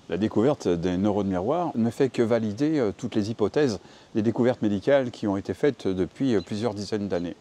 La découverte des neurones miroirs ne fait que valider toutes les hypothèses des découvertes médicales qui ont été faites depuis plusieurs dizaines d'années.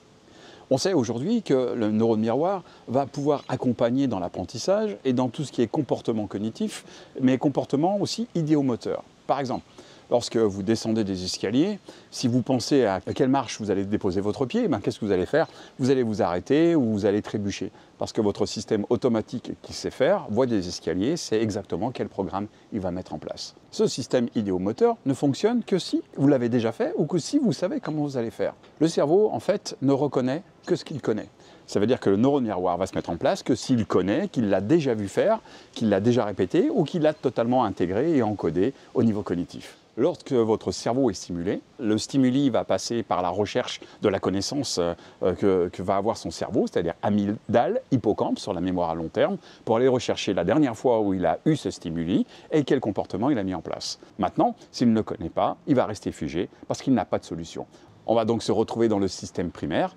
On sait aujourd'hui que le neurone miroir va pouvoir accompagner dans l'apprentissage et dans tout ce qui est comportement cognitif, mais comportement aussi idéomoteur. Par exemple, lorsque vous descendez des escaliers, si vous pensez à quelle marche vous allez déposer votre pied, qu'est-ce que vous allez faire? Vous allez vous arrêter ou vous allez trébucher. Parce que votre système automatique qui sait faire, voit des escaliers, sait exactement quel programme il va mettre en place. Ce système idéomoteur ne fonctionne que si vous l'avez déjà fait ou que si vous savez comment vous allez faire. Le cerveau, en fait, ne reconnaît que ce qu'il connaît. Ça veut dire que le neurone miroir va se mettre en place que s'il connaît, qu'il l'a déjà vu faire, qu'il l'a déjà répété ou qu'il l'a totalement intégré et encodé au niveau cognitif. Lorsque votre cerveau est stimulé, le stimuli va passer par la recherche de la connaissance que va avoir son cerveau, c'est-à-dire amygdale, hippocampe sur la mémoire à long terme, pour aller rechercher la dernière fois où il a eu ce stimuli et quel comportement il a mis en place. Maintenant, s'il ne le connaît pas, il va rester figé parce qu'il n'a pas de solution. On va donc se retrouver dans le système primaire,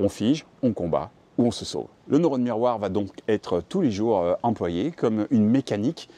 on fige, on combat ou on se sauve. Le neurone miroir va donc être tous les jours employé comme une mécanique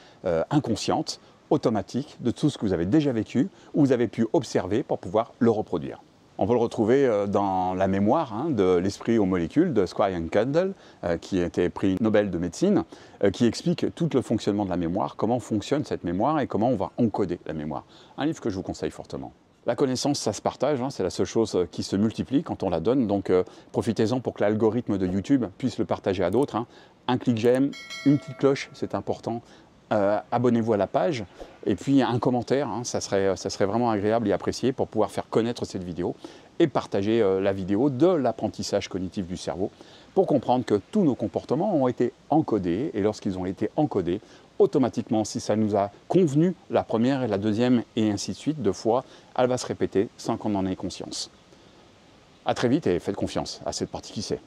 inconsciente, automatique de tout ce que vous avez déjà vécu ou vous avez pu observer pour pouvoir le reproduire. On peut le retrouver dans la mémoire de l'esprit aux molécules de Squire and Kendall, qui a été prix Nobel de médecine, qui explique tout le fonctionnement de la mémoire, comment fonctionne cette mémoire et comment on va encoder la mémoire. Un livre que je vous conseille fortement. La connaissance, ça se partage, c'est la seule chose qui se multiplie quand on la donne, donc profitez-en pour que l'algorithme de YouTube puisse le partager à d'autres. Un clic j'aime, une petite cloche, c'est important. Abonnez-vous à la page et puis un commentaire, ça serait vraiment agréable et apprécié pour pouvoir faire connaître cette vidéo et partager la vidéo de l'apprentissage cognitif du cerveau pour comprendre que tous nos comportements ont été encodés et lorsqu'ils ont été encodés, automatiquement, si ça nous a convenu la première et la deuxième et ainsi de suite, 2 fois, elle va se répéter sans qu'on en ait conscience. A très vite et faites confiance à cette partie qui sait.